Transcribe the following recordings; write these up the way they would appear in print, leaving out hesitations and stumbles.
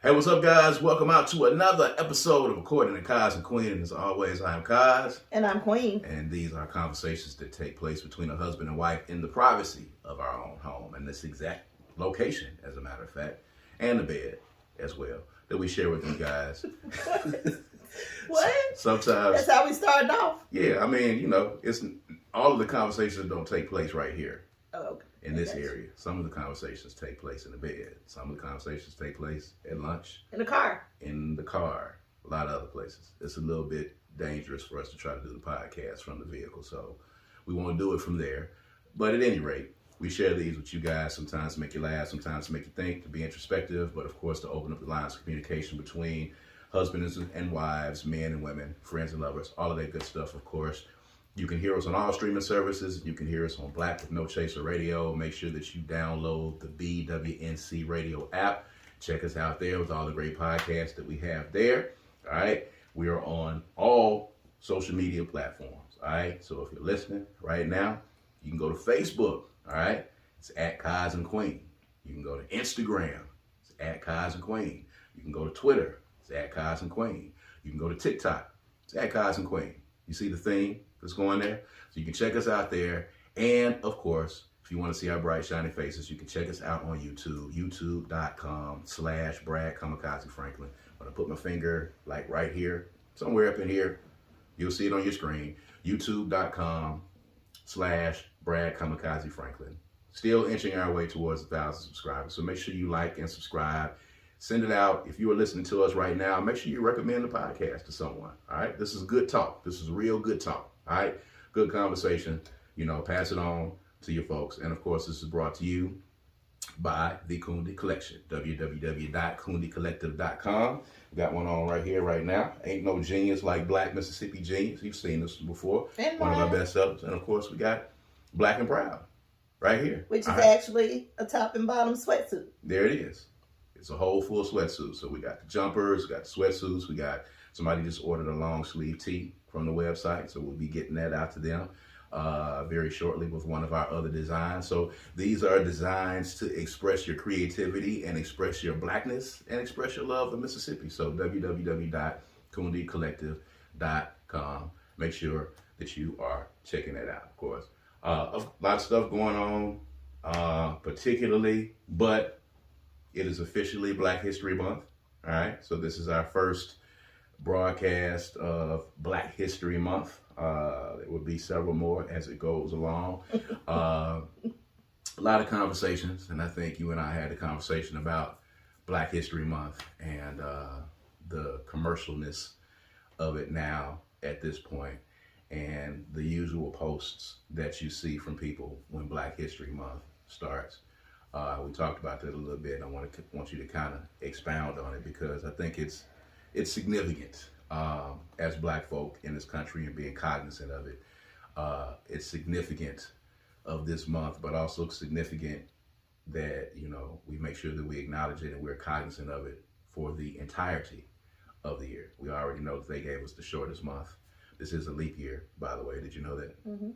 Hey, what's up, guys? Welcome out to another episode of According to Kaz Queen. And as always, I'm Kaz. And I'm Queen. And these are conversations that take place between a husband and wife in the privacy of our own home, and this exact location, as a matter of fact, and the bed as well, that we share with you guys. What? Sometimes. That's how we started off? Yeah, I mean, you know, it's all of the conversations don't take place right here. Oh, okay. In this area. Some of the conversations take place in the bed. Some of the conversations take place at lunch. In the car. In the car. A lot of other places. It's a little bit dangerous for us to try to do the podcast from the vehicle. So we won't do it from there. But at any rate, we share these with you guys, sometimes to make you laugh, sometimes to make you think, to be introspective, but of course to open up the lines of communication between husbands and wives, men and women, friends and lovers, all of that good stuff, of course. You can hear us on all streaming services. You can hear us on Black with No Chaser Radio. Make sure that you download the BWNC Radio app. Check us out there with all the great podcasts that we have there. All right. We are on all social media platforms. All right. So if you're listening right now, you can go to Facebook. All right. It's at Kaz and Queen. You can go to Instagram. It's at Kaz and Queen. You can go to Twitter. It's at Kaz and Queen. You can go to TikTok. It's at Kaz and Queen. You see the theme that's going there? So you can check us out there. And of course, if you want to see our bright, shiny faces, you can check us out on YouTube, youtube.com/Brad Kamikaze Franklin. I'm going to put my finger like right here, somewhere up in here. You'll see it on your screen. youtube.com/Brad Kamikaze Franklin. Still inching our way towards 1,000 subscribers. So make sure you like and subscribe. Send it out. If you are listening to us right now, make sure you recommend the podcast to someone. All right. This is good talk. This is real good talk. All right. Good conversation. You know, pass it on to your folks. And of course, this is brought to you by the Kundi Collection, www.kundicollective.com. We got one on right here, right now. Ain't no genius like Black Mississippi Genius. You've seen this before. One of our best sellers. And of course, we got Black and Proud right here. Which is actually a top and bottom sweatsuit. There it is. It's a whole full sweatsuit. So we got the jumpers, we got the sweatsuits, we got somebody just ordered a long sleeve tee from the website. So we'll be getting that out to them very shortly with one of our other designs. So these are designs to express your creativity and express your Blackness and express your love of Mississippi. So www.kundicollective.com. Make sure that you are checking that out, of course. A lot of stuff going on, particularly, but it is officially Black History Month, all right? So this is our first broadcast of Black History Month. There will be several more as it goes along. A lot of conversations, and I think you and I had a conversation about Black History Month and the commercialness of it now at this point, and the usual posts that you see from people when Black History Month starts. We talked about that a little bit, and I want you to kind of expound on it because I think it's significant as Black folk in this country and being cognizant of it. It's significant of this month, but also significant that, you know, we make sure that we acknowledge it and we're cognizant of it for the entirety of the year. We already know that they gave us the shortest month. This is a leap year, by the way. Did you know that? Mm-hmm.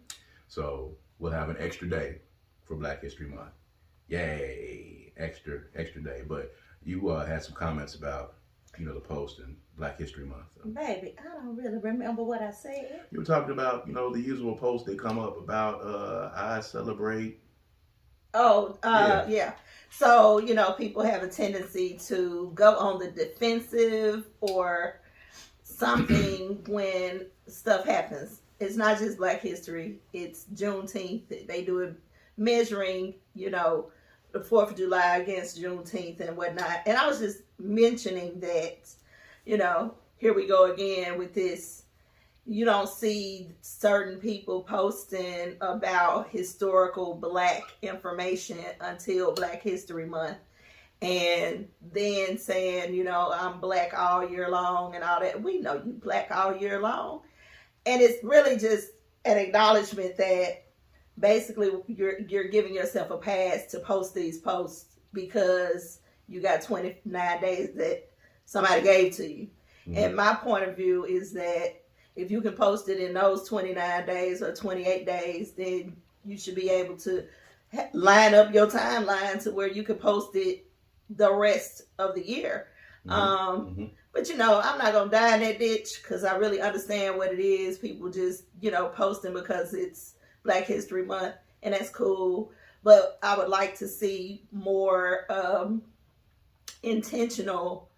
So we'll have an extra day for Black History Month. Yay, extra day. But you had some comments about, you know, the post and Black History Month. Baby, I don't really remember what I said. You were talking about, you know, the usual posts that come up about I celebrate. Oh, yeah. So, you know, people have a tendency to go on the defensive or something when stuff happens. It's not just Black History. It's Juneteenth. They do it measuring, you know, the 4th of July against Juneteenth and whatnot. And I was just mentioning that, you know, here we go again with this. You don't see certain people posting about historical Black information until Black History Month. And then saying, you know, I'm Black all year long and all that. We know you Black all year long. And it's really just an acknowledgement that basically you're giving yourself a pass to post these posts because you got 29 days that somebody gave to you. Mm-hmm. And my point of view is that if you can post it in those 29 days or 28 days, then you should be able to line up your timeline to where you can post it the rest of the year. But I'm not gonna die in that ditch because I really understand what it is. People just posting because it's Black History Month, and that's cool. But I would like to see more intentional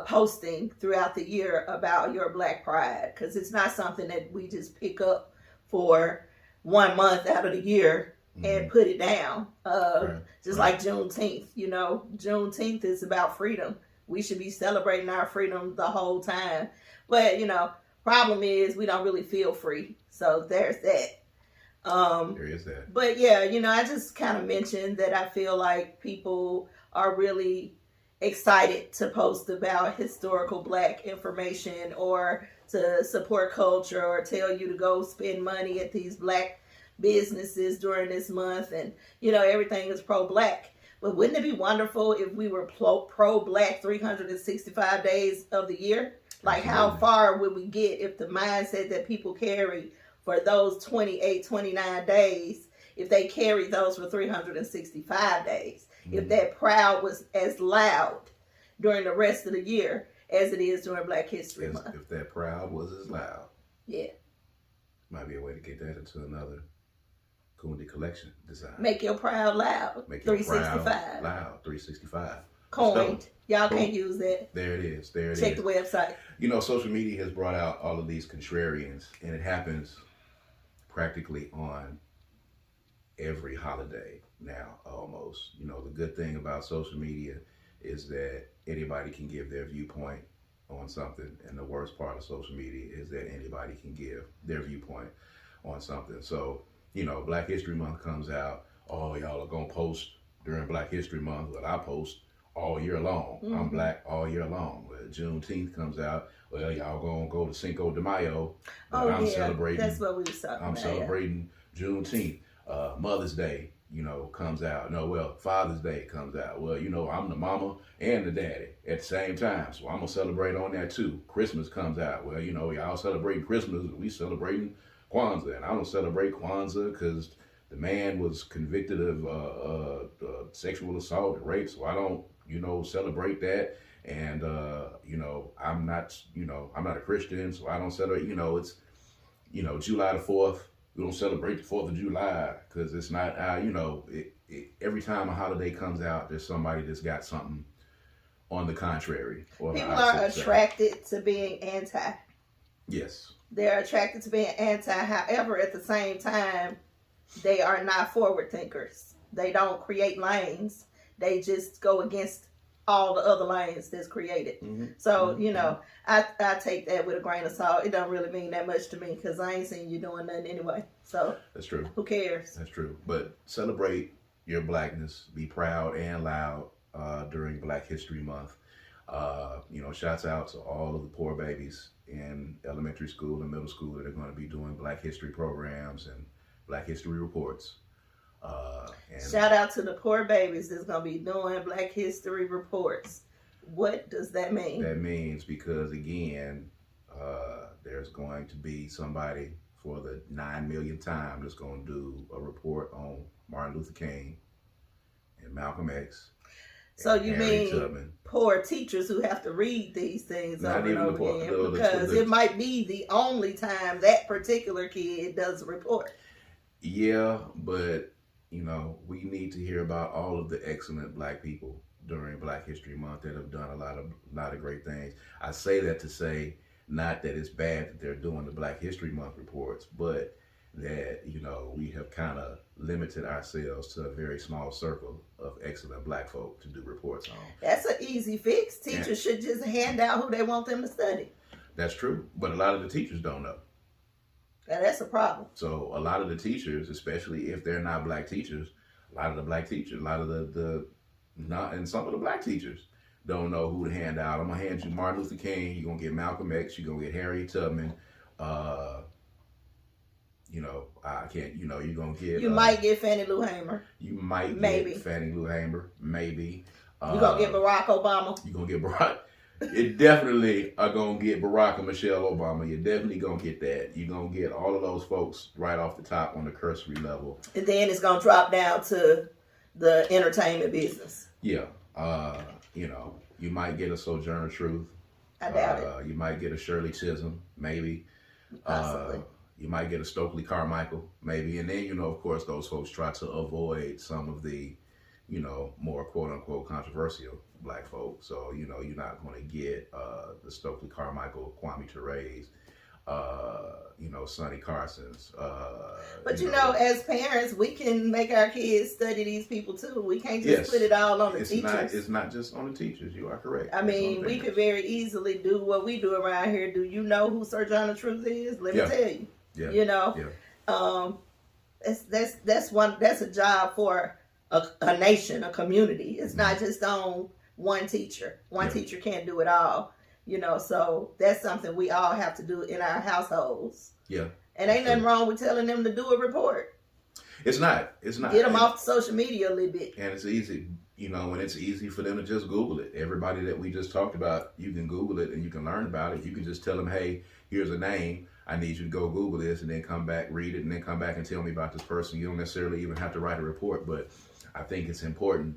posting throughout the year about your Black pride, because it's not something that we just pick up for 1 month out of the year and put it down. Just like Juneteenth. Juneteenth is about freedom. We should be celebrating our freedom the whole time. But, problem is we don't really feel free. So there's that. There is that. But yeah, I just kind of mentioned that I feel like people are really excited to post about historical Black information or to support culture or tell you to go spend money at these Black businesses during this month, and everything is pro-Black. But wouldn't it be wonderful if we were pro-Black 365 days of the year? Like, how far would we get if the mindset that people carry for those 28, 29 days, if they carried those for 365 days? If that proud was as loud during the rest of the year as it is during Black History Month. If that proud was as loud. Yeah. Might be a way to get that into another Kundi collection design. Make your proud loud. Make your 365. Proud loud. 365. Coined. Y'all can't use that. There it is. Check the website. Social media has brought out all of these contrarians, and it happens practically on every holiday now, almost. The good thing about social media is that anybody can give their viewpoint on something, and the worst part of social media is that anybody can give their viewpoint on something. So, Black History Month comes out, oh, y'all are gonna post during Black History Month, but I post all year long. I'm Black all year long. Well, Juneteenth comes out, well, y'all gonna go to Cinco de Mayo, but I'm celebrating. That's what we were talking about. I'm celebrating Juneteenth. Mother's Day, comes out. No, well, Father's Day comes out. Well, I'm the mama and the daddy at the same time, so I'm gonna celebrate on that too. Christmas comes out. Well, y'all celebrating Christmas, we celebrating Kwanzaa, and I don't celebrate Kwanzaa because the man was convicted of sexual assault and rape, so I don't, celebrate that. And I'm not a Christian, so I don't celebrate. It's July the 4th. We don't celebrate the 4th of July because it's not, every time a holiday comes out, there's somebody that's got something on the contrary. Or people are attracted to being anti. Yes. They're attracted to being anti. However, at the same time, they are not forward thinkers. They don't create lanes. They just go against all the other lanes that's created. So, I take that with a grain of salt. It don't really mean that much to me because I ain't seen you doing nothing anyway. So that's true. Who cares? That's true. But celebrate your Blackness. Be proud and loud during Black History Month. Shouts out to all of the poor babies in elementary school and middle school that are going to be doing Black History programs and Black History reports. And shout out to the poor babies that's going to be doing Black History reports. What does that mean? That means because, again, there's going to be somebody for the 9 millionth time that's going to do a report on Martin Luther King and Malcolm X. So you mean poor teachers who have to read these things over and over again because it might be the only time that particular kid does a report. Yeah, but we need to hear about all of the excellent Black people during Black History Month that have done a lot of great things. I say that to say not that it's bad that they're doing the Black History Month reports, but that we have kind of limited ourselves to a very small circle of excellent Black folk to do reports on. That's an easy fix. Teachers should just hand out who they want them to study. That's true, but a lot of the teachers don't know. Now that's a problem. So a lot of the teachers, especially if they're not Black teachers, a lot of the Black teachers, a lot of and some of the Black teachers don't know who to hand out. I'm gonna hand you Martin Luther King. You're gonna get Malcolm X. You're gonna get Harriet Tubman. I can't. You're gonna get. You might get Fannie Lou Hamer. You might get Fannie Lou Hamer. Maybe. You're gonna get Barack Obama. You're gonna get Barack. You definitely are going to get Barack and Michelle Obama. You're definitely going to get that. You're going to get all of those folks right off the top on the cursory level. And then it's going to drop down to the entertainment business. Yeah. You might get a Sojourner Truth. I doubt it. You might get a Shirley Chisholm, maybe. Possibly. You might get a Stokely Carmichael, maybe. And then, of course, those folks try to avoid some of the, more quote unquote controversial black folks. So, you're not going to get the Stokely Carmichael, Kwame Tyrese, Sonny Carson's. But as parents, we can make our kids study these people too. We can't just put it all on the teachers. It's not just on the teachers. You are correct. I mean, we could very easily do what we do around here. Do you know who Sojourner Truth is? Let me tell you. Yeah. That's a job for a nation, a community. It's not just on one teacher. One teacher can't do it all. So that's something we all have to do in our households. Yeah. And ain't nothing wrong with telling them to do a report. It's not. Get them off social media a little bit. And it's easy, when it's easy for them to just Google it. Everybody that we just talked about, you can Google it and you can learn about it. You can just tell them, hey, here's a name. I need you to go Google this and then come back, read it, and then come back and tell me about this person. You don't necessarily even have to write a report, but I think it's important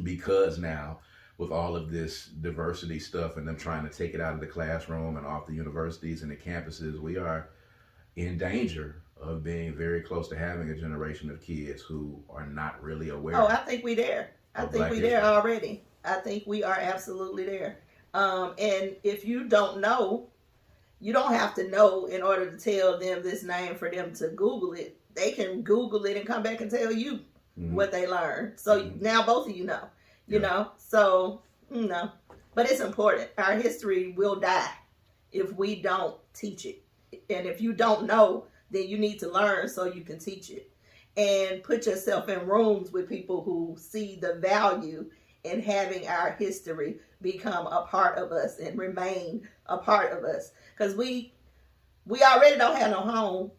because now with all of this diversity stuff and them trying to take it out of the classroom and off the universities and the campuses, we are in danger of being very close to having a generation of kids who are not really aware. Oh, I think we're there. I think we're there already. I think we are absolutely there. And if you don't know, you don't have to know in order to tell them this name for them to Google it. They can Google it and come back and tell you what they learned. So now both of you know. So, but it's important. Our history will die if we don't teach it. And if you don't know, then you need to learn so you can teach it. And put yourself in rooms with people who see the value in having our history become a part of us and remain a part of us. Because we already don't have no home.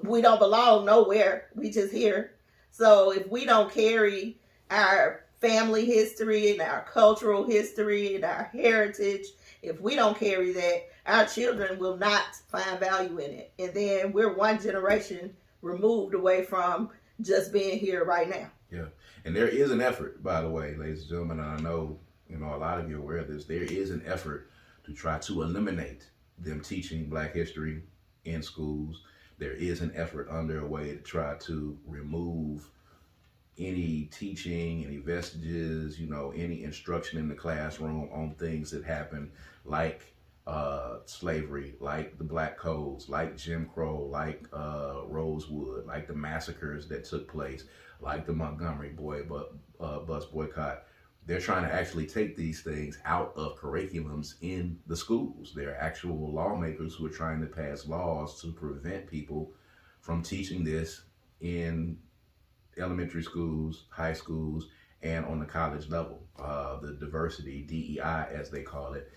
We don't belong nowhere. We just here. So if we don't carry our family history and our cultural history and our heritage, if we don't carry that, our children will not find value in it. And then we're one generation removed away from just being here right now. Yeah. And there is an effort, by the way, ladies and gentlemen, and I know, a lot of you are aware of this. There is an effort to try to eliminate them teaching Black history in schools. There is an effort underway to try to remove any teaching, any vestiges, any instruction in the classroom on things that happened like slavery, like the Black Codes, like Jim Crow, like Rosewood, like the massacres that took place, like the Montgomery bus boycott. They're trying to actually take these things out of curriculums in the schools. There are actual lawmakers who are trying to pass laws to prevent people from teaching this in elementary schools, high schools, and on the college level. The diversity, DEI as they call it,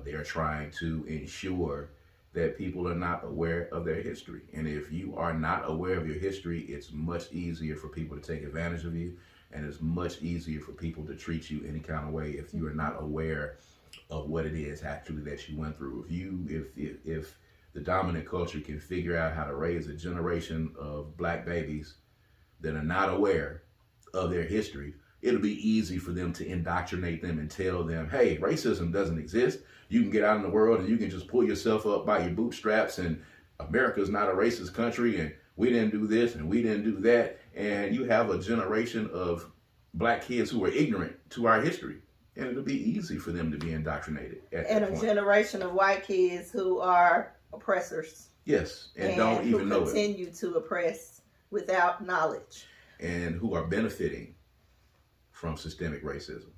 they're trying to ensure that people are not aware of their history. And if you are not aware of your history, it's much easier for people to take advantage of you, and it's much easier for people to treat you any kind of way if you are not aware of what it is actually that you went through. If the dominant culture can figure out how to raise a generation of Black babies that are not aware of their history, it'll be easy for them to indoctrinate them and tell them, hey, racism doesn't exist. You can get out in the world and you can just pull yourself up by your bootstraps, and America's not a racist country, and we didn't do this and we didn't do that. And you have a generation of Black kids who are ignorant to our history. And it'll be easy for them to be indoctrinated at that point. Generation of white kids who are oppressors. Yes, and don't even know it. Who continue to oppress without knowledge. And who are benefiting from systemic racism,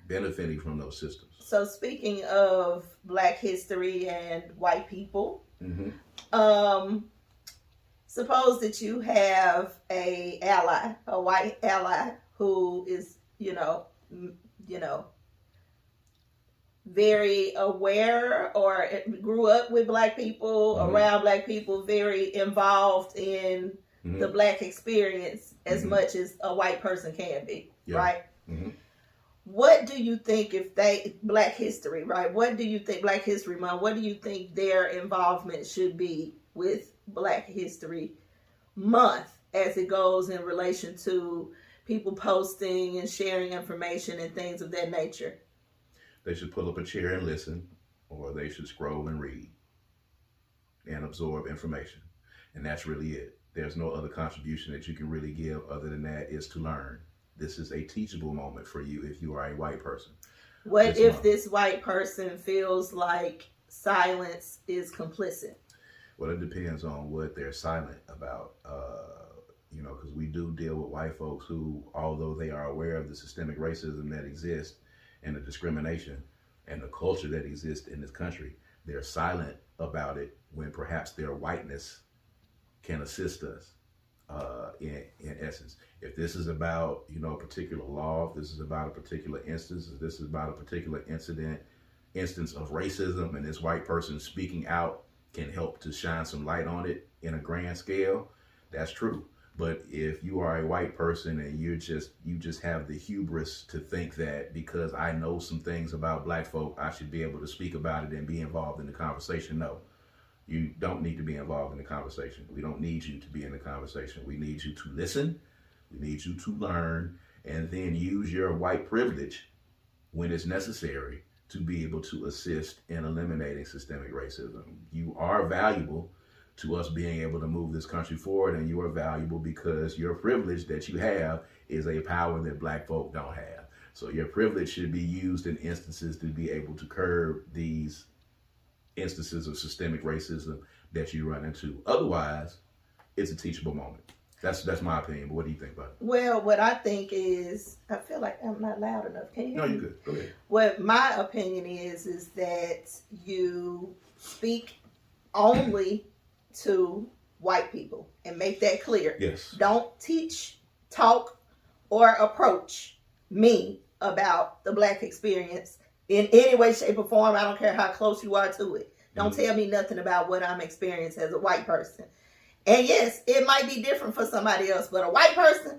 benefiting from those systems. So speaking of Black history and white people, suppose that you have a white ally who is, very aware or grew up with Black people, around Black people, very involved in the Black experience as much as a white person can be, right? What do you think Black history, right? What do you think, Black History Month, what do you think their involvement should be with Black History Month as it goes in relation to people posting and sharing information and things of that nature? They should pull up a chair and listen, or they should scroll and read and absorb information. And that's really it. There's no other contribution that you can really give other than that is to learn. This is a teachable moment for you if you are a white person. What if this white person feels like silence is complicit? Well, it depends on what they're silent about. Because we do deal with white folks who, although they are aware of the systemic racism that exists and the discrimination and the culture that exists in this country, they're silent about it when perhaps their whiteness can assist us in essence. If this is about, a particular law, if this is about a particular instance, if this is about a particular instance of racism, and this white person speaking out can help to shine some light on it in a grand scale, that's true. But if you are a white person and you just have the hubris to think that because I know some things about black folk, I should be able to speak about it and be involved in the conversation, no. You don't need to be involved in the conversation. We don't need you to be in the conversation. We need you to listen. We need you to learn, and then use your white privilege when it's necessary to be able to assist in eliminating systemic racism. You are valuable to us being able to move this country forward, and you are valuable because your privilege that you have is a power that black folk don't have. So your privilege should be used in instances to be able to curb these instances of systemic racism that you run into. Otherwise, it's a teachable moment. That's my opinion, but what do you think about it? Well, what I think is, I feel like I'm not loud enough. Can you hear me? No, you're good. Go ahead. What my opinion is that you speak only to white people and make that clear. Yes. Don't teach, talk, or approach me about the black experience in any way, shape, or form. I don't care how close you are to it. Don't tell me nothing about what I'm experiencing as a white person. And yes, it might be different for somebody else, but a white person,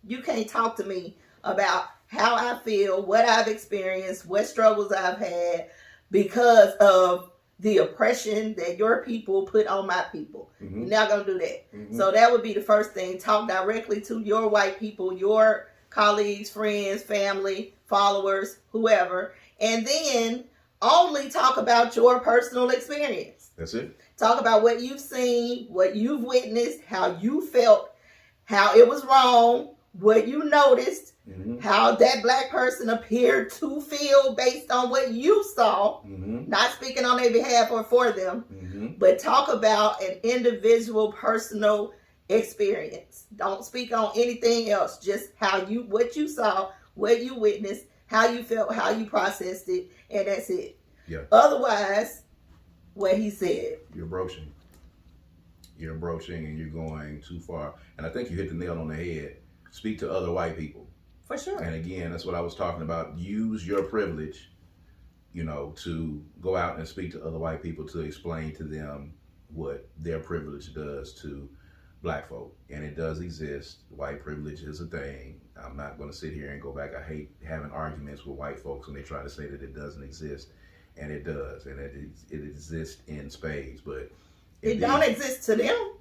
you can't talk to me about how I feel, what I've experienced, what struggles I've had because of the oppression that your people put on my people. Mm-hmm. You're not going to do that. Mm-hmm. So that would be the first thing. Talk directly to your white people, your colleagues, friends, family, followers, whoever. And then only talk about your personal experience. That's it. Talk about what you've seen, what you've witnessed, how you felt, how it was wrong, what you noticed, how that black person appeared to feel based on what you saw, not speaking on their behalf or for them, but talk about an individual personal experience. Don't speak on anything else, just what you saw, what you witnessed, how you felt, how you processed it, and that's it. Yeah. Otherwise, what he said. You're broaching and you're going too far. And I think you hit the nail on the head. Speak to other white people. For sure. And again, that's what I was talking about. Use your privilege, to go out and speak to other white people to explain to them what their privilege does to black folk. And it does exist. White privilege is a thing. I'm not going to sit here and go back. I hate having arguments with white folks when they try to say that it doesn't exist. And it does, and it exists in spades, but it don't exist to them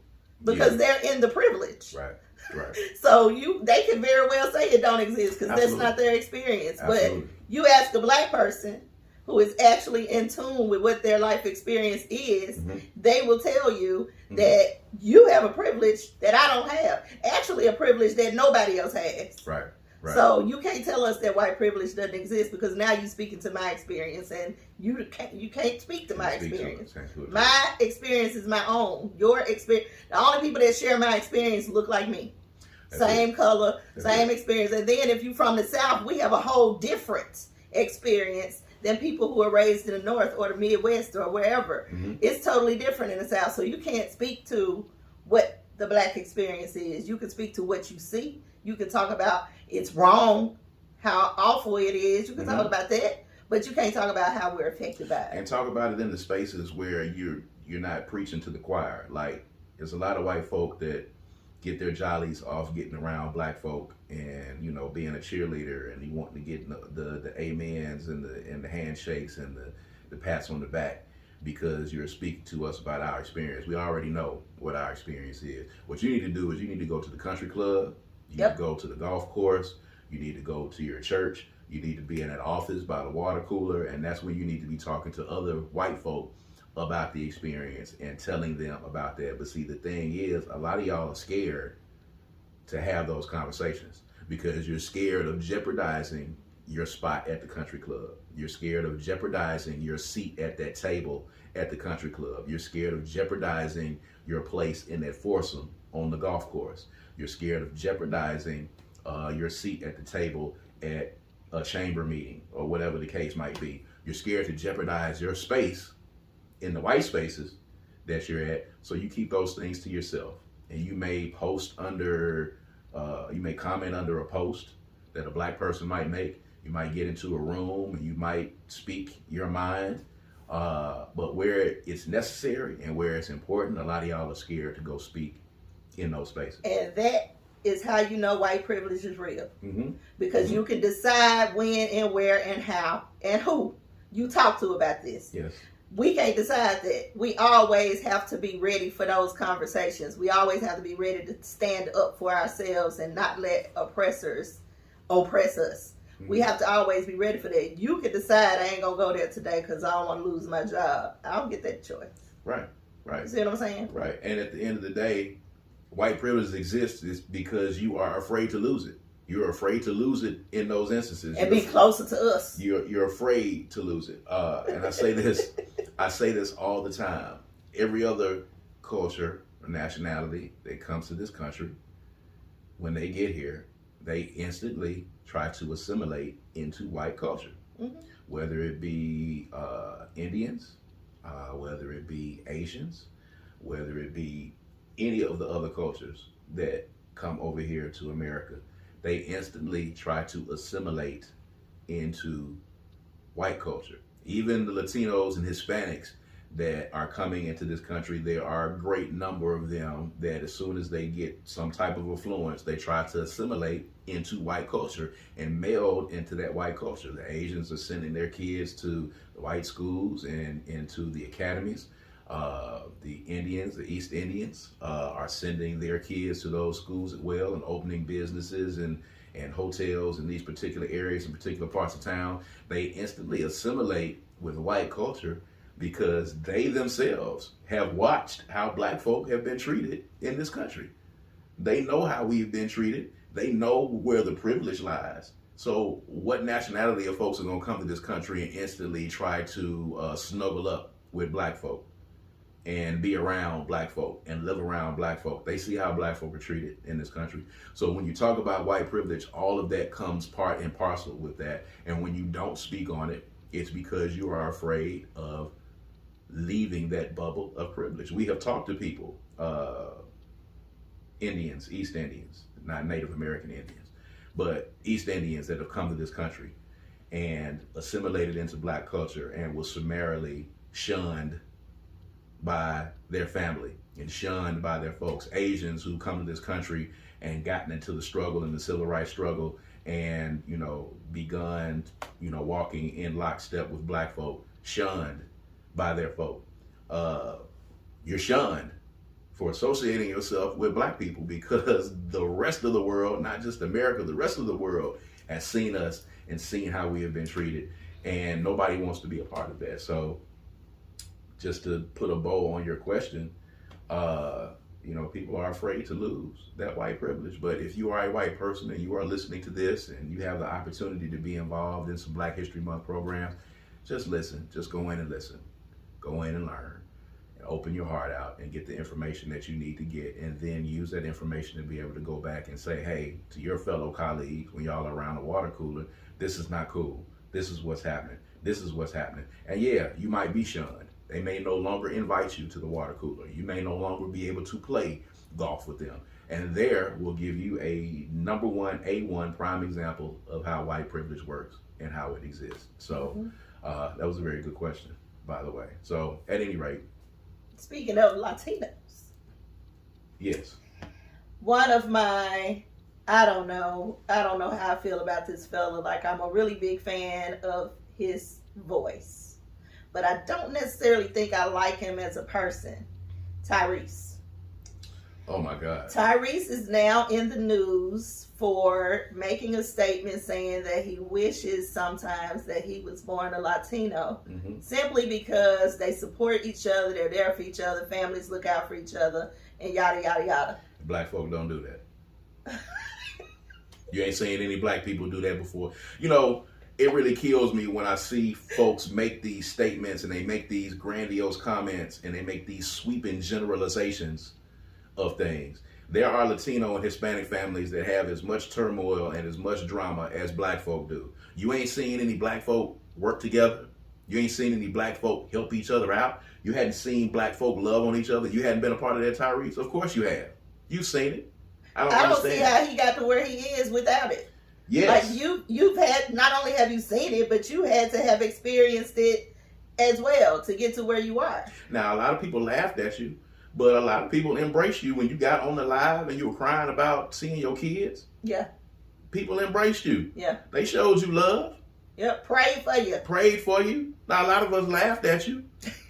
because they're in the privilege. Right. So they can very well say it don't exist because that's not their experience. Absolutely. But you ask a black person who is actually in tune with what their life experience is, they will tell you that you have a privilege that I don't have. Actually, a privilege that nobody else has. Right. So you can't tell us that white privilege doesn't exist because now you're speaking to my experience and you can't speak to my experience. My experience is my own. Your experience, the only people that share my experience look like me. Same color, same experience. And then if you're from the South, we have a whole different experience than people who are raised in the North or the Midwest or wherever. It's totally different in the South. So you can't speak to what the black experience is. You can speak to what you see. You can talk about it's wrong, how awful it is. You can talk about that, but you can't talk about how we're affected by it. And talk about it in the spaces where you're not preaching to the choir. Like, there's a lot of white folk that get their jollies off getting around black folk and, being a cheerleader and you wanting to get the amens and the handshakes and the pats on the back because you're speaking to us about our experience. We already know what our experience is. What you need to do is you need to go to the country club. You need to go to the golf course. You need to go to your church. You need to be in an office by the water cooler. And that's when you need to be talking to other white folk about the experience and telling them about that. But see, the thing is, a lot of y'all are scared to have those conversations because you're scared of jeopardizing your spot at the country club. You're scared of jeopardizing your seat at that table at the country club. You're scared of jeopardizing your place in that foursome on the golf course. You're scared of jeopardizing your seat at the table at a chamber meeting or whatever the case might be. You're scared to jeopardize your space in the white spaces that you're at. So you keep those things to yourself. And you may post under, you may comment under a post that a black person might make. You might get into a room and you might speak your mind. But where it's necessary and where it's important, a lot of y'all are scared to go speak in those spaces. And that is how you know white privilege is real. Because you can decide when and where and how and who you talk to about this. Yes. We can't decide that. We always have to be ready for those conversations. We always have to be ready to stand up for ourselves and not let oppressors oppress us. We have to always be ready for that. You can decide I ain't gonna go there today because I don't want to lose my job. I don't get that choice. Right. You see what I'm saying? Right. And at the end of the day, white privilege exists is because you are afraid to lose it. You're afraid to lose it in those instances. And be closer to us. You're afraid to lose it. And I say this all the time. Every other culture or nationality that comes to this country, when they get here, they instantly try to assimilate into white culture. Whether it be Indians, whether it be Asians, whether it be any of the other cultures that come over here to America, they instantly try to assimilate into white culture. Even the Latinos and Hispanics that are coming into this country, there are a great number of them that as soon as they get some type of affluence, they try to assimilate into white culture and meld into that white culture. The Asians are sending their kids to the white schools and into the academies. The Indians, the East Indians, are sending their kids to those schools as well and opening businesses and hotels in these particular areas and particular parts of town. They instantly assimilate with white culture because they themselves have watched how black folk have been treated in this country. They know how we've been treated. They know where the privilege lies. So what nationality of folks are going to come to this country and instantly try to snuggle up with black folk and be around black folk and live around black folk? They see how black folk are treated in this country. So when you talk about white privilege, all of that comes part and parcel with that. And when you don't speak on it, it's because you are afraid of leaving that bubble of privilege. We have talked to people, Indians, East Indians, not Native American Indians, but East Indians that have come to this country and assimilated into black culture and was summarily shunned by their family and shunned by their folks. Asians who come to this country and gotten into the struggle and the civil rights struggle and, begun, walking in lockstep with black folk, shunned by their folk. You're shunned for associating yourself with black people because the rest of the world, not just America, the rest of the world has seen us and seen how we have been treated, and nobody wants to be a part of that. So just to put a bow on your question, people are afraid to lose that white privilege. But if you are a white person and you are listening to this and you have the opportunity to be involved in some Black History Month programs, just listen. Just go in and listen. Go in and learn. And open your heart out and get the information that you need to get, and then use that information to be able to go back and say, hey, to your fellow colleagues, when y'all are around the water cooler, this is not cool. This is what's happening. This is what's happening. And yeah, you might be shunned. They may no longer invite you to the water cooler. You may no longer be able to play golf with them. And there will give you a number one, A1 prime example of how white privilege works and how it exists. So that was a very good question, by the way. So at any rate. Speaking of Latinos. Yes. One of my, I don't know how I feel about this fella. Like, I'm a really big fan of his voice, but I don't necessarily think I like him as a person. Tyrese. Oh my God. Tyrese is now in the news for making a statement saying that he wishes sometimes that he was born a Latino, simply because they support each other, they're there for each other, families look out for each other, and yada, yada, yada. Black folk don't do that. You ain't seen any black people do that before. You know, it really kills me when I see folks make these statements and they make these grandiose comments and they make these sweeping generalizations of things. There are Latino and Hispanic families that have as much turmoil and as much drama as black folk do. You ain't seen any black folk work together. You ain't seen any black folk help each other out. You hadn't seen black folk love on each other. You hadn't been a part of that, Tyrese. Of course you have. You've seen it. I don't see how he got to where he is without it. Yes. Like you've had, not only have you seen it, but you had to have experienced it as well to get to where you are. Now, a lot of people laughed at you, but a lot of people embraced you when you got on the live and you were crying about seeing your kids. Yeah. People embraced you. Yeah. They showed you love. Yep. Prayed for you. Prayed for you. Now, a lot of us laughed at you,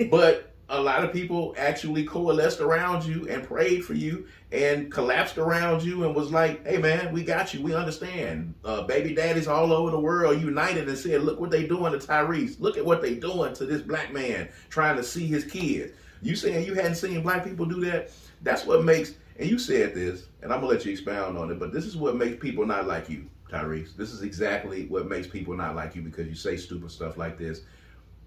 but a lot of people actually coalesced around you and prayed for you and collapsed around you and was like, hey man, we got you, we understand. Baby daddies all over the world united and said, look what they doing to Tyrese. Look at what they doing to this black man trying to see his kids. You saying you hadn't seen black people do that? That's what makes, and you said this, and I'm gonna let you expound on it, but this is what makes people not like you, Tyrese. This is exactly what makes people not like you, because you say stupid stuff like this.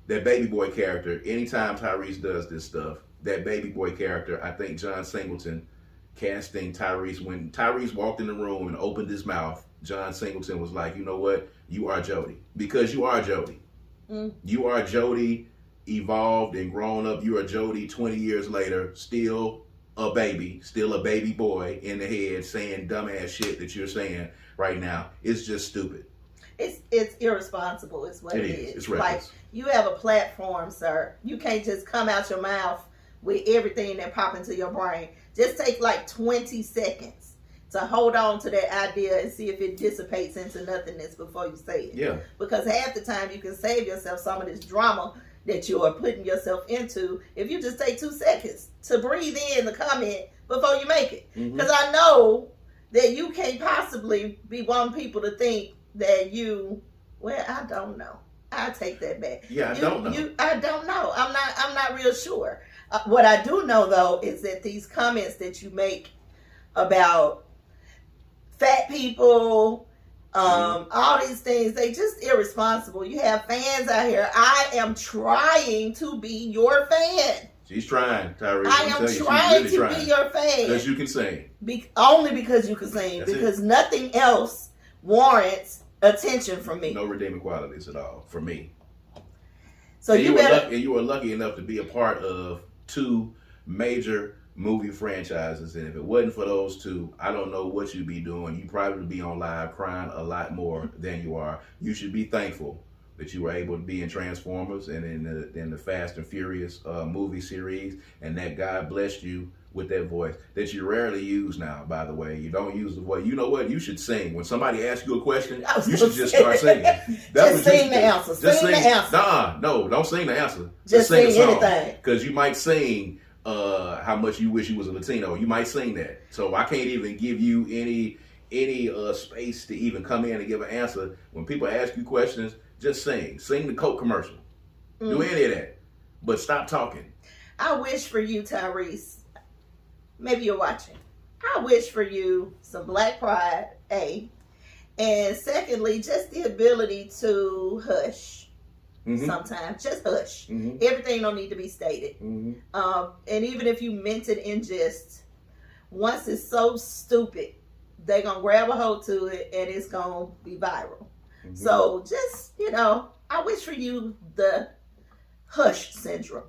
That baby boy character, anytime Tyrese does this stuff, that baby boy character, I think John Singleton casting Tyrese, when Tyrese walked in the room and opened his mouth, John Singleton was like, you know what? You are Jody. Because you are Jody. You are Jody, evolved and grown up. You are Jody 20 years later, still a baby boy in the head saying dumbass shit that you're saying right now. It's just stupid. It's irresponsible is what it is. It's reckless. Like, you have a platform, sir. You can't just come out your mouth with everything that pop into your brain. Just take like 20 seconds to hold on to that idea and see if it dissipates into nothingness before you say it. Yeah. Because half the time you can save yourself some of this drama that you are putting yourself into if you just take 2 seconds to breathe in the comment before you make it. Because I know that you can't possibly be wanting people to think that you, well, I don't know. I take that back. Yeah, I don't know. I don't know. I'm not real sure. What I do know though is that these comments that you make about fat people, all these things, they just irresponsible. You have fans out here. I am trying to be your fan. She's trying, Tyrese. I am trying to be your fan. Because you can sing. Only because you can sing. That's because nothing else warrants attention from me. No redeeming qualities at all for me. So and you were lucky enough to be a part of 2 major movie franchises, and if it wasn't for those 2, I don't know what you'd be doing. You probably would be on live crying a lot more than you are. You should be thankful that you were able to be in Transformers and in the Fast and Furious movie series, and that God blessed you with that voice that you rarely use now, by the way. You don't use the voice. You know what? You should sing. When somebody asks you a question, you should just start singing. Just sing the answer. Sing the answer. No, don't sing the answer. Just sing anything. Because you might sing how much you wish you was a Latino. You might sing that. So I can't even give you any space to even come in and give an answer. When people ask you questions, just sing. Sing the Coke commercial. Do any of that. But stop talking. I wish for you, Tyrese, maybe you're watching, I wish for you some black pride, A. And secondly, just the ability to hush sometimes. Just hush. Everything don't need to be stated. And even if you meant it in jest, once it's so stupid, they're going to grab a hold to it and it's going to be viral. So just, I wish for you the hush syndrome.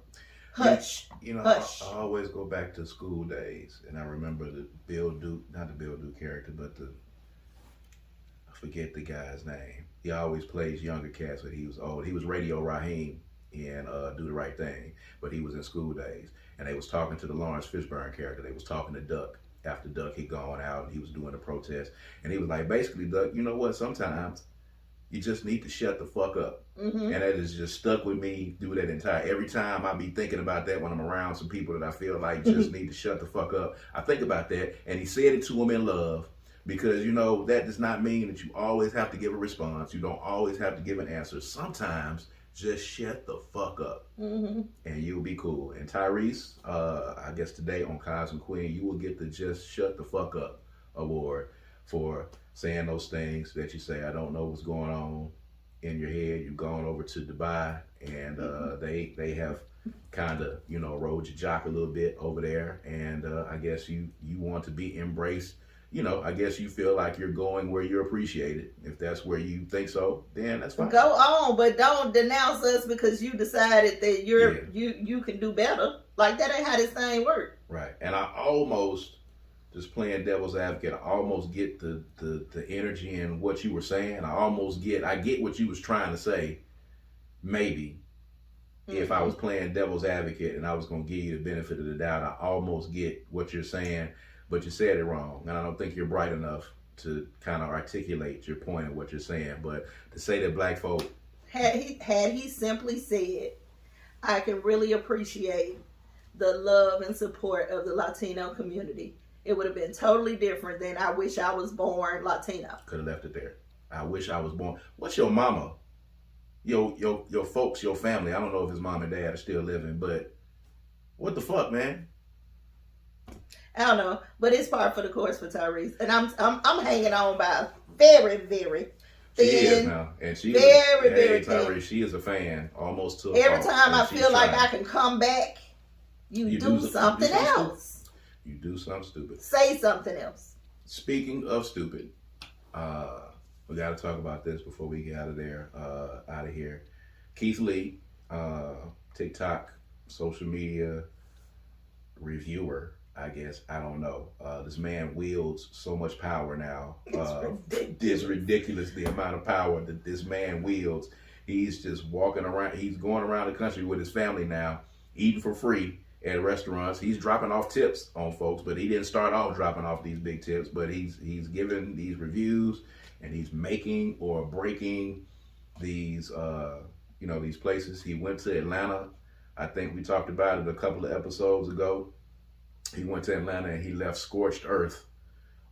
Hush. Hush. I always go back to school days, and I remember the Bill Duke, not the Bill Duke character, but I forget the guy's name. He always plays younger cats when he was old. He was Radio Raheem in Do the Right Thing, but he was in School Days, and they was talking to the Lawrence Fishburne character. They was talking to Duck after Duck had gone out, and he was doing a protest, and he was like, basically, Duck, you know what? Sometimes You just need to shut the fuck up. And that has just stuck with me through that every time I be thinking about that when I'm around some people that I feel like just need to shut the fuck up. I think about that. And he said it to him in love, because, you know, that does not mean that you always have to give a response. You don't always have to give an answer. Sometimes just shut the fuck up and you'll be cool. And Tyrese, I guess today on Kaz Queen, you will get the Just Shut the Fuck Up award for saying those things that you say. I don't know what's going on in your head. You've gone over to Dubai, and they have kind of, you know, rode your jock a little bit over there, and I guess you want to be embraced. You know, I guess you feel like you're going where you're appreciated. If that's where you think so, then that's fine. Go on, but don't denounce us because you decided that you can do better. Like, that ain't how this thing works. Right. And I almost, just playing devil's advocate, I almost get the energy in what you were saying. I get what you was trying to say, maybe. If I was playing devil's advocate and I was going to give you the benefit of the doubt, I almost get what you're saying, but you said it wrong. And I don't think you're bright enough to kind of articulate your point of what you're saying. But to say that black folk... Had he simply said, I can really appreciate the love and support of the Latino community, it would have been totally different than I wish I was born Latino. Could have left it there. I wish I was born... What's your mama? Your folks, your family. I don't know if his mom and dad are still living, but what the fuck, man? I don't know, but it's par for the course for Tyrese, and I'm hanging on by very, very thin. She is now, and she very Tyrese, thin. she is a fan almost to every time I feel like I can come back. You do something else. You do something stupid. Say something else. Speaking of stupid, we got to talk about this before we get out of here. Keith Lee, TikTok, social media reviewer, I guess. I don't know. This man wields so much power now. It's ridiculous the amount of power that this man wields. He's just walking around. He's going around the country with his family now, eating for free at restaurants. He's dropping off tips on folks, but he didn't start off dropping off these big tips. But he's giving these reviews, and he's making or breaking these these places. He went to Atlanta. I think we talked about it a couple of episodes ago. He went to Atlanta and he left scorched earth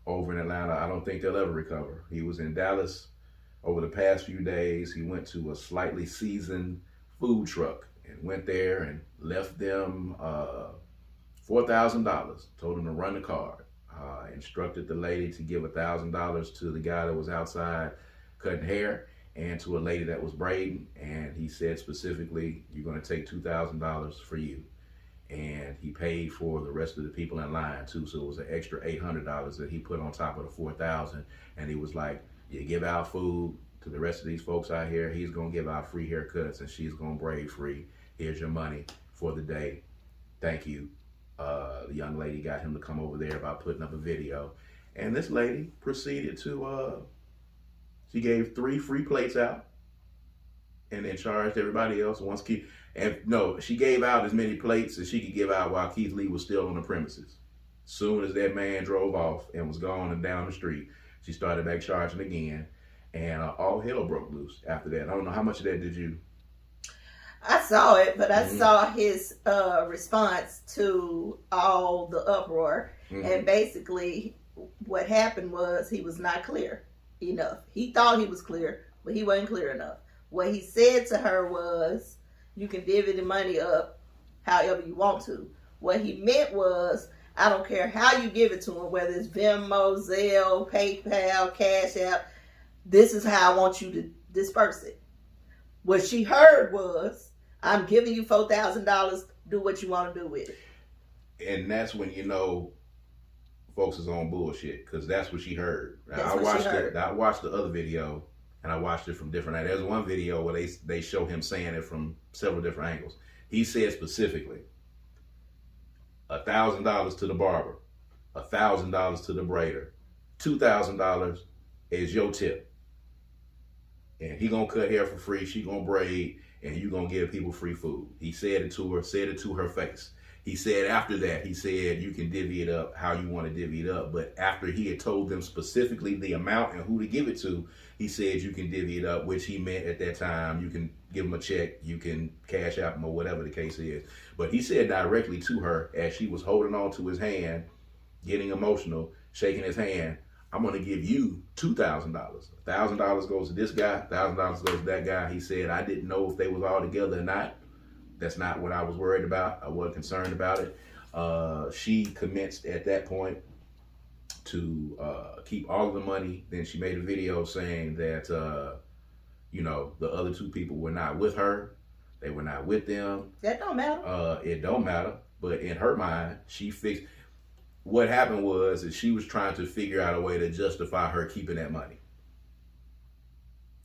over in Atlanta. I don't think they'll ever recover. He was in Dallas over the past few days. He went to a slightly seasoned food truck and went there and left them $4,000. Told them to run the card. Instructed the lady to give $1,000 to the guy that was outside cutting hair and to a lady that was braiding. And he said specifically, you're going to take $2,000 for you. And he paid for the rest of the people in line too. So it was an extra $800 that he put on top of the $4,000. And he was like, you give out food to the rest of these folks out here. He's going to give out free haircuts and she's going to braid free. Here's your money for the day. Thank you. The young lady got him to come over there by putting up a video. And this lady proceeded to, she gave 3 free plates out and then charged everybody else she gave out as many plates as she could give out while Keith Lee was still on the premises. Soon as that man drove off and was gone and down the street, she started back charging again, and all hell broke loose after that. I don't know, how much of that did you? I saw it, but I saw his response to all the uproar, and basically what happened was he was not clear enough. He thought he was clear, but he wasn't clear enough. What he said to her was, you can divvy the money up however you want to. What he meant was, I don't care how you give it to him, whether it's Venmo, Zelle, PayPal, Cash App, this is how I want you to disperse it. What she heard was, I'm giving you $4,000, do what you want to do with it. And that's when you know folks is on bullshit, because that's what she heard. I watched the other video, and I watched it from different angles. There's one video where they show him saying it from several different angles. He said specifically, $1,000 to the barber, $1,000 to the braider, $2,000 is your tip. And he gonna cut hair for free, she gonna braid, and you gonna give people free food. He said it to her face. He said after that, he said you can divvy it up how you want to divvy it up. But after he had told them specifically the amount and who to give it to, he said you can divvy it up, which he meant at that time you can give him a check, you can cash out him or whatever the case is. But he said directly to her as she was holding on to his hand, getting emotional, shaking his hand, I'm going to give you $2,000. $1,000 goes to this guy, $1,000 goes to that guy. He said, I didn't know if they was all together or not. That's not what I was worried about. I wasn't concerned about it. She commenced at that point to keep all of the money. Then she made a video saying that, the other two people were not with her. They were not with them. That don't matter. It don't matter. But in her mind, she fixed. What happened was that she was trying to figure out a way to justify her keeping that money.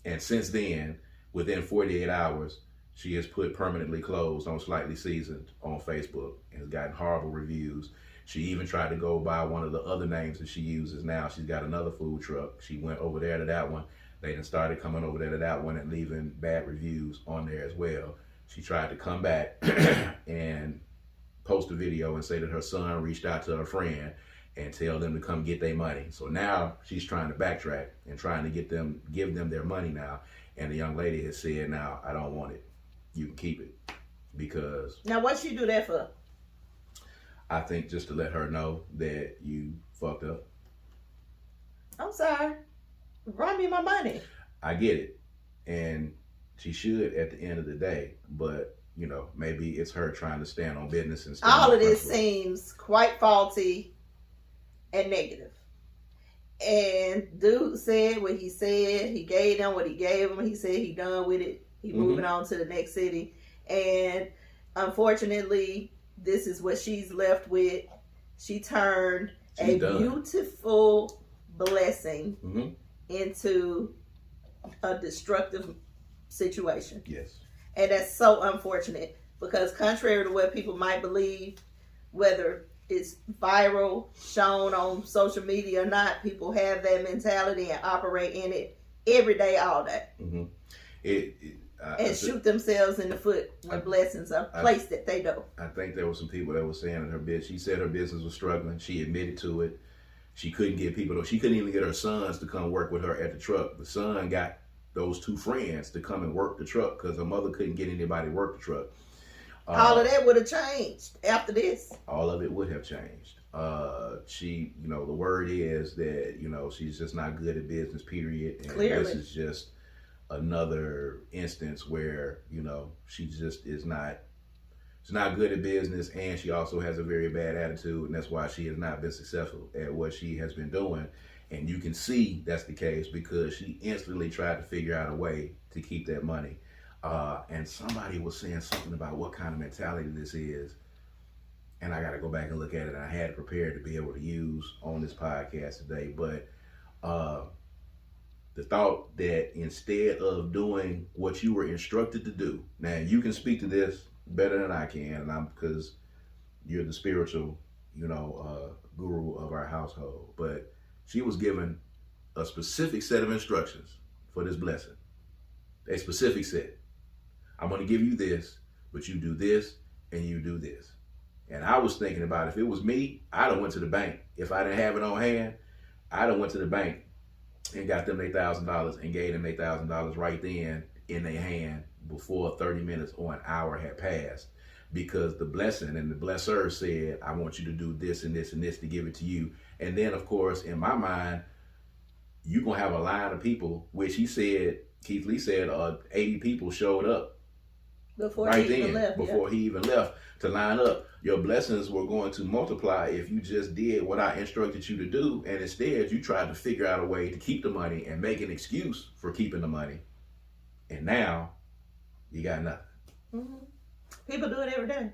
And since then, within 48 hours, she has put permanently closed on Slightly Seasoned on Facebook and has gotten horrible reviews. She even tried to go by one of the other names that she uses now. She's got another food truck. She went over there to that one. They then started coming over there to that one and leaving bad reviews on there as well. She tried to come back and post a video and say that her son reached out to her friend and tell them to come get their money. So now she's trying to backtrack and trying to give them their money now. And the young lady has said, now, I don't want it. You can keep it. Because... Now, what she do that for? I think just to let her know that you fucked up. I'm sorry. Run me my money. I get it. And she should at the end of the day. But, maybe it's her trying to stand on business and stand all on of this principle. seems quite faulty and negative. And dude said what he said. He gave them what he gave them. He said he done with it. He moving on to the next city. And unfortunately, this is what she's left with. She turned She's done. Beautiful blessing into a destructive situation. Yes. And that's so unfortunate because contrary to what people might believe, whether it's viral, shown on social media or not, people have that mentality and operate in it every day, all day. And shoot themselves in the foot when blessings are placed that they do. I think there were some people that were saying that she said her business was struggling. She admitted to it. She couldn't get people, she couldn't even get her sons to come work with her at the truck. The son got those two friends to come and work the truck because her mother couldn't get anybody to work the truck. All of that would have changed after this. All of it would have changed. She, the word is that, she's just not good at business, period. And Clearly. This is just another instance where, she just is not, she's not good at business, and she also has a very bad attitude, and that's why she has not been successful at what she has been doing. And you can see that's the case because she instantly tried to figure out a way to keep that money. And somebody was saying something about what kind of mentality this is. And I got to go back and look at it. I had it prepared to be able to use on this podcast today. But the thought that instead of doing what you were instructed to do, now you can speak to this better than I can, and because you're the spiritual, guru of our household. But she was given a specific set of instructions for this blessing. A specific set. I'm going to give you this, but you do this and you do this. And I was thinking about if it was me, I'd have went to the bank. If I didn't have it on hand, I'd have went to the bank and got them $8,000 and gave them $8,000 right then in their hand before 30 minutes or an hour had passed. Because the blessing and the blesser said, I want you to do this and this and this to give it to you. And then, of course, in my mind, you're going to have a line of people, which Keith Lee said 80 people showed up before he even left to line up. Your blessings were going to multiply if you just did what I instructed you to do. And instead, you tried to figure out a way to keep the money and make an excuse for keeping the money. And now you got nothing. Mm-hmm. People do it every day.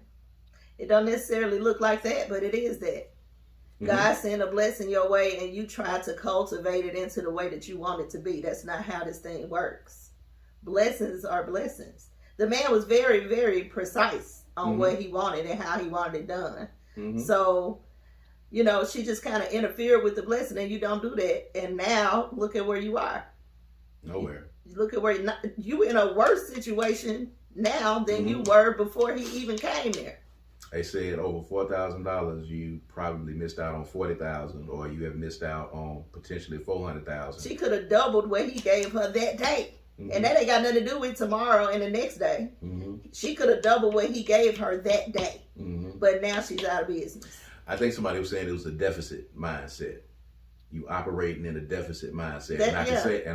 It don't necessarily look like that, but it is that. Mm-hmm. God sent a blessing your way and you try to cultivate it into the way that you want it to be. That's not how this thing works. Blessings are blessings. The man was very, very precise on what he wanted and how he wanted it done. Mm-hmm. So, she just kind of interfered with the blessing and you don't do that. And now look at where you are. Nowhere. Look at where you in a worse situation now than you were before he even came there. They said over $4,000, you probably missed out on $40,000, or you have missed out on potentially $400,000. She could have doubled what he gave her that day. Mm-hmm. And that ain't got nothing to do with tomorrow and the next day. Mm-hmm. She could have doubled what he gave her that day. Mm-hmm. But now she's out of business. I think somebody was saying it was a deficit mindset. You operating in a deficit mindset. And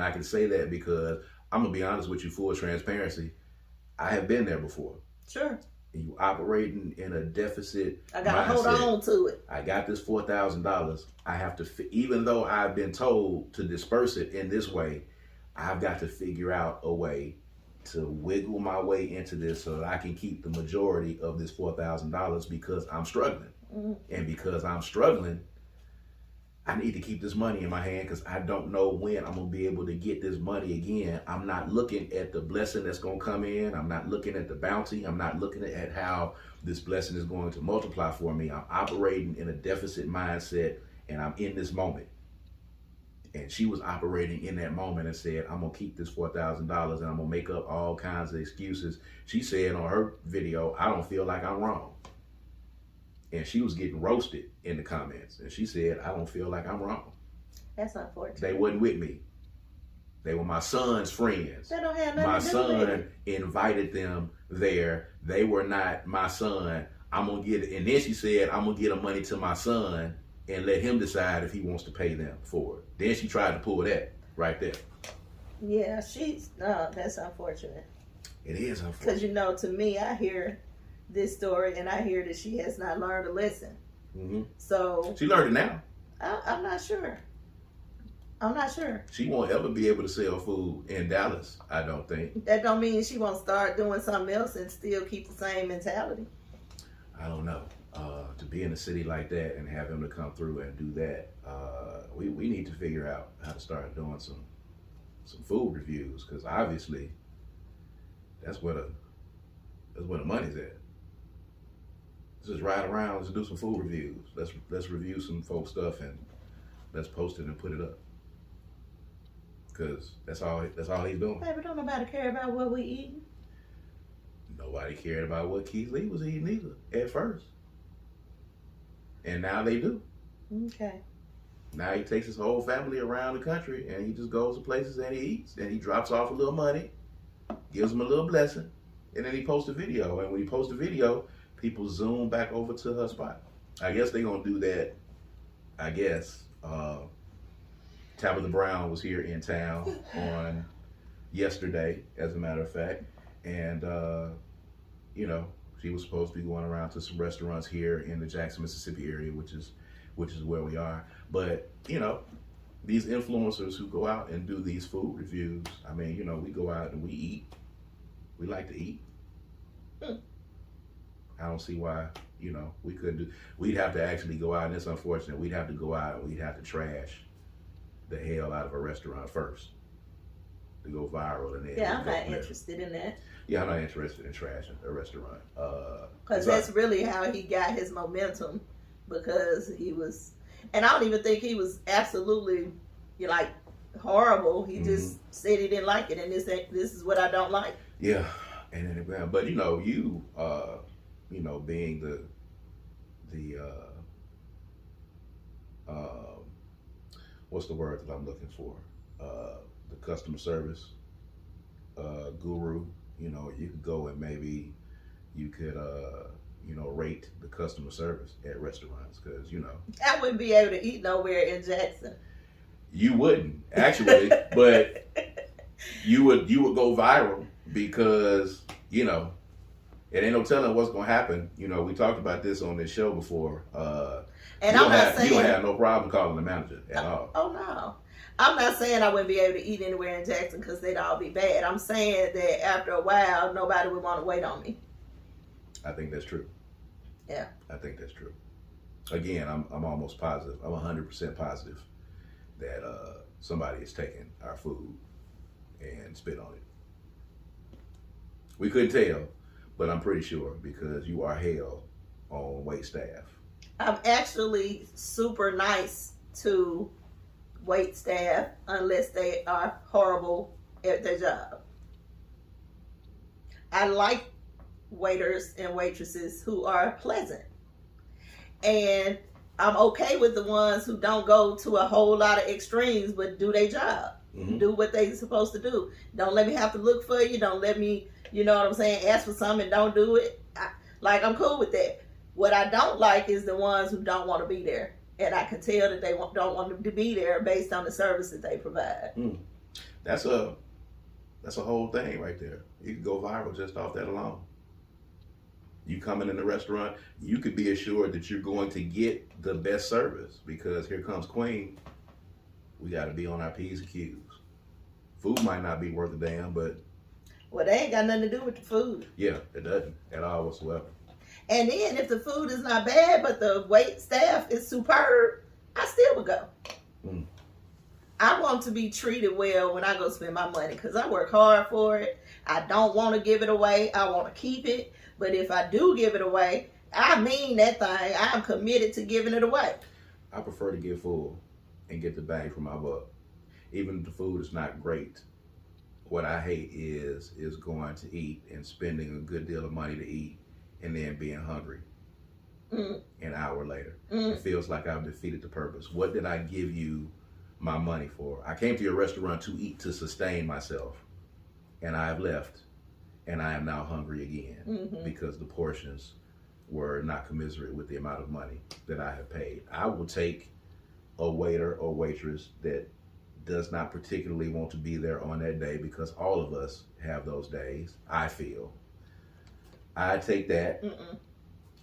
I can say that because I'm going to be honest with you, full transparency. I have been there before. Sure. And you operating in a deficit I got to hold on to it. I got this $4,000. I have to, even though I've been told to disperse it in this way, I've got to figure out a way to wiggle my way into this so that I can keep the majority of this $4,000 because I'm struggling. Mm-hmm. And because I'm struggling, I need to keep this money in my hand because I don't know when I'm going to be able to get this money again. I'm not looking at the blessing that's going to come in. I'm not looking at the bounty. I'm not looking at how this blessing is going to multiply for me. I'm operating in a deficit mindset, and I'm in this moment. And she was operating in that moment and said, I'm going to keep this $4,000 and I'm going to make up all kinds of excuses. She said on her video, I don't feel like I'm wrong. And she was getting roasted in the comments. And she said, I don't feel like I'm wrong. That's unfortunate. They wasn't with me. They were my son's friends. They don't have nothing my to do son with it. invited them there. They were not my son. I'm going to get it. And then she said, I'm going to get the money to my son and let him decide if he wants to pay them for it. Then she tried to pull that right there. Yeah, that's unfortunate. It is unfortunate. Because, to me, I hear this story and I hear that she has not learned a lesson. Mm-hmm. So she learned it now. I'm not sure. She won't ever be able to sell food in Dallas, I don't think. That don't mean she won't start doing something else and still keep the same mentality. I don't know. To be in a city like that and have him to come through and do that, we need to figure out how to start doing some food reviews, because obviously that's where the money's at. Let's just ride around. Let's do some food reviews. Let's review some folks' stuff and let's post it and put it up. Because that's all he's doing. Baby, don't nobody care about what we eating. Nobody cared about what Keith Lee was eating either at first. And now they do. Okay. Now he takes his whole family around the country and he just goes to places and he eats and he drops off a little money, gives them a little blessing, and then he posts a video. And when he posts a video, people zoom back over to her spot. I guess they're going to do that. Tabitha Brown was here in town on yesterday, as a matter of fact. And, she was supposed to be going around to some restaurants here in the Jackson, Mississippi area, which is where we are. But, these influencers who go out and do these food reviews, I mean, we go out and we eat. We like to eat. I don't see why, we couldn't do. We'd have to actually go out, and it's unfortunate. We'd have to go out and we'd have to trash the hell out of a restaurant first to go viral. And then yeah, I'm not interested in that. Yeah, I'm not interested in trashing a restaurant. Because that's really how he got his momentum. Because he was, and I don't even think he was absolutely horrible. He just said he didn't like it, and this is what I don't like. Yeah, and then but you being the what's the word that I'm looking for? The customer service guru. You could go and maybe you could rate the customer service at restaurants, because I wouldn't be able to eat nowhere in Jackson. You wouldn't actually, but you would go viral because it ain't no telling what's gonna happen. We talked about this on this show before. And I'm not saying you don't have no problem calling the manager at all. Oh no. I'm not saying I wouldn't be able to eat anywhere in Jackson because they'd all be bad. I'm saying that after a while, nobody would want to wait on me. I think that's true. Yeah. I think that's true. Again, I'm almost positive. I'm 100% positive that somebody is taking our food and spit on it. We couldn't tell, but I'm pretty sure because you are held on wait staff. I'm actually super nice to wait staff unless they are horrible at their job. I like waiters and waitresses who are pleasant. And I'm okay with the ones who don't go to a whole lot of extremes, but do their job. Do what they're supposed to do. Don't let me have to look for you. Don't let me, you know what I'm saying, ask for something and don't do it. I'm cool with that. What I don't like is the ones who don't want to be there. And I can tell that they don't want to be there based on the service that they provide. That's a whole thing right there. You could go viral just off that alone. You coming in the restaurant, you could be assured that you're going to get the best service, because here comes Queen. We got to be on our P's and Q's. Food might not be worth a damn, but... Well, they ain't got nothing to do with the food. Yeah, it doesn't at all whatsoever. And then if the food is not bad, but the wait staff is superb, I still would go. I want to be treated well when I go spend my money, because I work hard for it. I don't want to give it away. I want to keep it. But if I do give it away, I mean that thing. I'm committed to giving it away. I prefer to get full and get the bang for my buck. Even if the food is not great, what I hate is going to eat and spending a good deal of money to eat and then being hungry an hour later. It feels like I've defeated the purpose. What did I give you my money for? I came to your restaurant to eat, to sustain myself, and I have left, and I am now hungry again because the portions were not commensurate with the amount of money that I have paid. I will take a waiter or waitress that does not particularly want to be there on that day, because all of us have those days, I feel. I take that.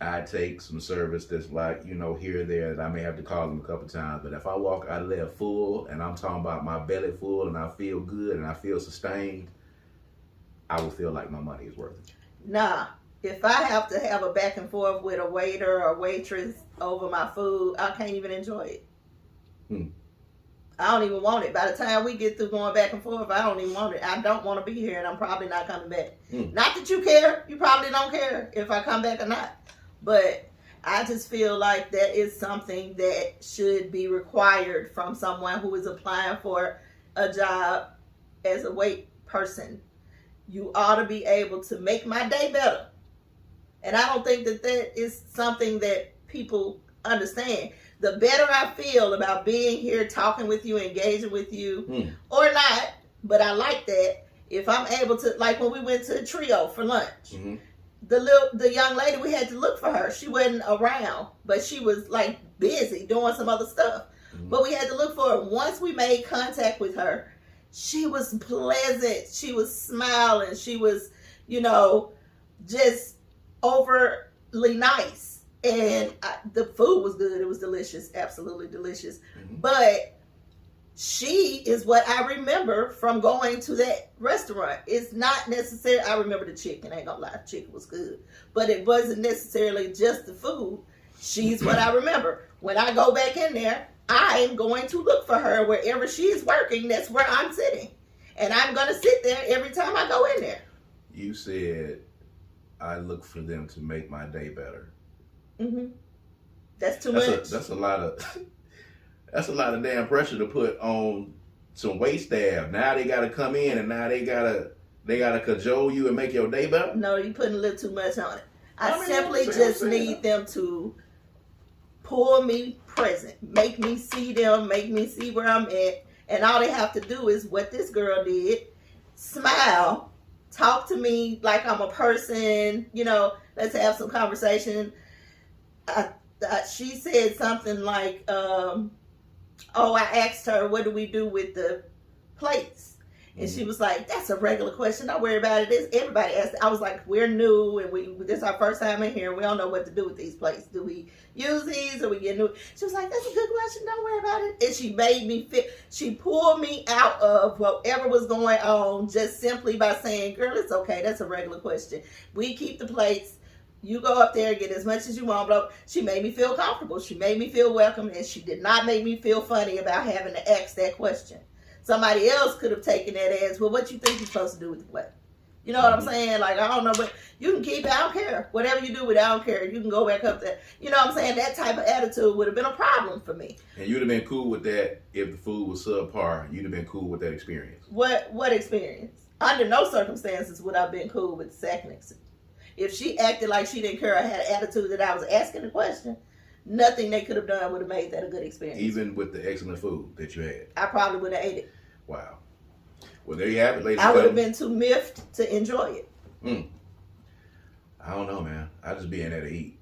I take some service that's like, here or there, that I may have to call them a couple times. But if I walk out of there full, and I'm talking about my belly full, and I feel good, and I feel sustained, I will feel like my money is worth it. Nah, if I have to have a back and forth with a waiter or waitress over my food, I can't even enjoy it. I don't even want it. By the time we get through going back and forth, I don't even want it. I don't want to be here, and I'm probably not coming back. Not that you care. You probably don't care if I come back or not. But I just feel like that is something that should be required from someone who is applying for a job as a wait person. You ought to be able to make my day better. And I don't think that that is something that people understand. The better I feel about being here, talking with you, engaging with you, or not, but I like that. If I'm able to, like when we went to a trio for lunch, the young lady, we had to look for her. She wasn't around, but she was like busy doing some other stuff. But we had to look for her. Once we made contact with her, she was pleasant. She was smiling. She was, just overly nice. And the food was good. It was delicious. Absolutely delicious. But she is what I remember from going to that restaurant. It's not necessarily, I remember the chicken. I ain't gonna lie, the chicken was good. But it wasn't necessarily just the food. She's what I remember. When I go back in there, I'm going to look for her wherever she's working. That's where I'm sitting. And I'm going to sit there every time I go in there. You said, I look for them to make my day better. That's too much. That's a lot of damn pressure to put on some wait staff. Now they got to come in, and now they gotta cajole you and make your day better. No, you're putting a little too much on it. I simply just need them to pull me present, make me see them, make me see where I'm at, and all they have to do is what this girl did: smile, talk to me like I'm a person. Let's have some conversation. She said something like, I asked her, what do we do with the plates? And she was like, that's a regular question. Don't worry about it. Everybody asked it. I was like, we're new, and this is our first time in here. We don't know what to do with these plates. Do we use these, or we get new? She was like, that's a good question. Don't worry about it. And she made me feel, she pulled me out of whatever was going on just simply by saying, girl, it's okay. That's a regular question. We keep the plates. You go up there and get as much as you want. Blah. She made me feel comfortable. She made me feel welcome, and she did not make me feel funny about having to ask that question. Somebody else could have taken that as, well, what you think you're supposed to do with the plate? You know what I'm saying? Like, I don't know, but you can keep it. I don't care. Whatever you do with it, I don't care. You can go back up there. You know what I'm saying? That type of attitude would have been a problem for me. And you'd have been cool with that if the food was subpar. You'd have been cool with that experience. What experience? Under no circumstances would I have been cool with the second experience. If she acted like she didn't care or had an attitude that I was asking the question, nothing they could have done would have made that a good experience. Even with the excellent food that you had? I probably would have ate it. Wow. Well, there you have it, ladies I and would have gentlemen. been too miffed to enjoy it. I don't know, man. I just be in there to eat.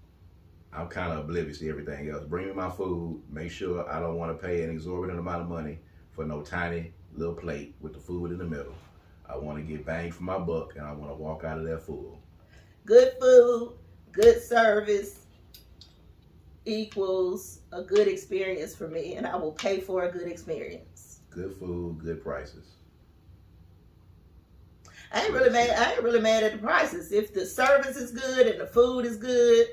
I'm kind of oblivious to everything else. Bring me my food. Make sure I don't want to pay an exorbitant amount of money for no tiny little plate with the food in the middle. I want to get bang for my buck, and I want to walk out of there full. Good food, good service equals a good experience for me, and I will pay for a good experience. Good food, good prices. I ain't really mad at the prices. If the service is good and the food is good,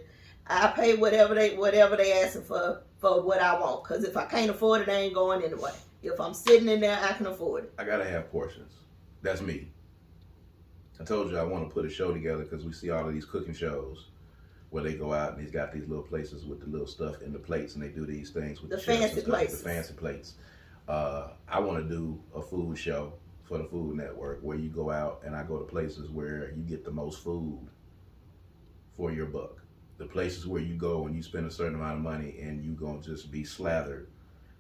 I pay whatever they asking for what I want. Because if I can't afford it, I ain't going anyway. If I'm sitting in there, I can afford it. I gotta have portions. That's me. I told you I want to put a show together because we see all of these cooking shows where they go out and he's got these little places with the little stuff in the plates, and they do these things with The chefs and fancy stuff, plates. the fancy plates. I want to do a food show for the Food Network where you go out and I go to places where you get the most food for your buck. The places where you go and you spend a certain amount of money and you gonna just be slathered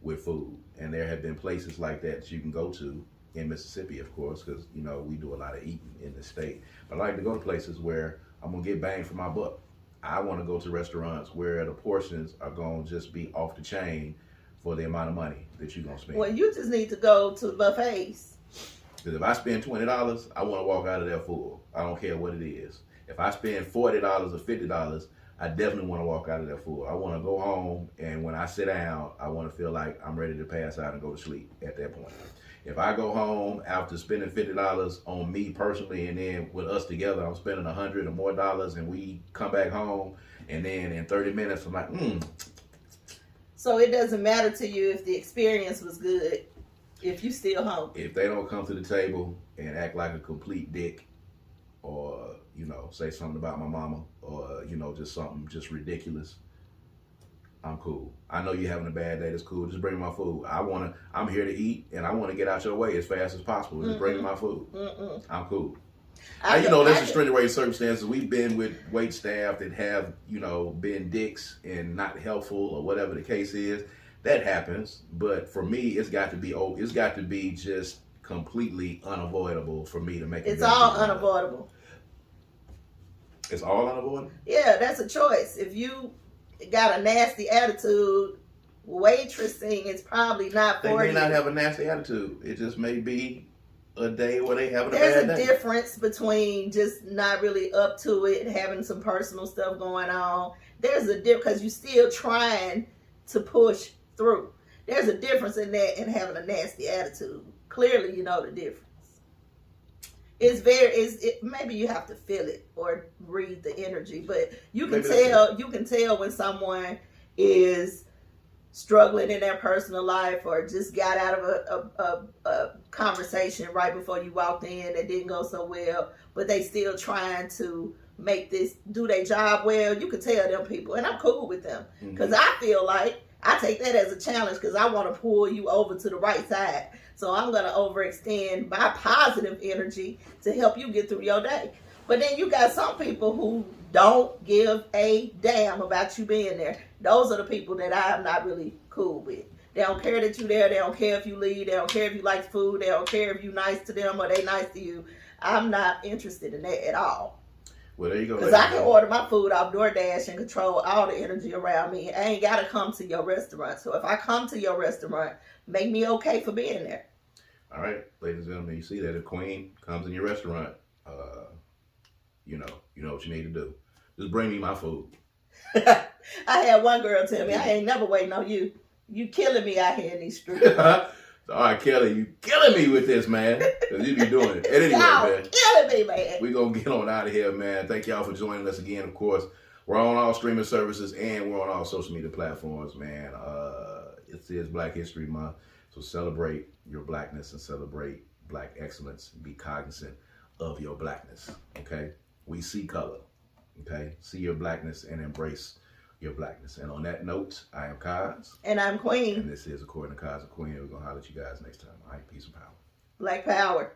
with food. And there have been places like that you can go to in Mississippi, of course, because you know we do a lot of eating in the state. But I like to go to places where I'm gonna get bang for my buck. I want to go to restaurants where the portions are gonna just be off the chain for the amount of money that you're gonna spend. Well, you just need to go to buffets. Because if I spend $20, I want to walk out of there full. I don't care what it is. If I spend $40 or $50, I definitely want to walk out of there full. I want to go home, and when I sit down, I want to feel like I'm ready to pass out and go to sleep at that point. If I go home after spending $50 on me personally, and then with us together, I'm spending $100 or more, and we come back home, and then in 30 minutes, I'm like, So it doesn't matter to you if the experience was good, if you still hungry. If they don't come to the table and act like a complete dick, or you know, say something about my mama, or you know, just something just ridiculous, I'm cool. I know you're having a bad day. That's cool. Just bring my food. I'm here to eat, and I want to get out your way as fast as possible. Just bring me my food. I'm cool. You know, there's extenuating circumstances. We've been with wait staff that have, you know, been dicks and not helpful or whatever the case is. That happens, but for me, it's got to be just completely unavoidable for me to make it. It's all unavoidable. It's all unavoidable? Yeah, that's a choice. If you got a nasty attitude, waitressing is probably not for you. They may not have a nasty attitude. It just may be a day where they having a bad day. There's a difference between just not really up to it, having some personal stuff going on. There's a difference because you're still trying to push through. There's a difference in that and having a nasty attitude. Clearly, you know the difference. Maybe you have to feel it or read the energy, but you can tell when someone is struggling in their personal life or just got out of a conversation right before you walked in that didn't go so well, but they still trying to do their job well. You can tell them people, and I'm cool with them because I feel like I take that as a challenge because I want to pull you over to the right side. So I'm going to overextend my positive energy to help you get through your day. But then you got some people who don't give a damn about you being there. Those are the people that I'm not really cool with. They don't care that you're there. They don't care if you leave. They don't care if you like food. They don't care if you're nice to them or they nice to you. I'm not interested in that at all. Well, there you go. Because I can order my food off DoorDash and control all the energy around me. I ain't got to come to your restaurant. So if I come to your restaurant, make me okay for being there. All right, ladies and gentlemen, you see that if Queen comes in your restaurant, you know what you need to do. Just bring me my food. I had one girl tell me, I ain't never waiting on you. You killing me out here in these streets. All right, Kelly, you killing me with this, man. Because you be doing it. At any rate, man. Killing me, man. We're going to get on out of here, man. Thank y'all for joining us again, of course. We're on all streaming services and we're on all social media platforms, man. It is Black History Month. So celebrate your blackness and celebrate black excellence. Be cognizant of your blackness, okay? We see color, okay? See your blackness and embrace your blackness. And on that note, I am Kaz. And I'm Queen. And this is According to Kaz Queen. We're going to holler at you guys next time. All right, peace and power. Black power.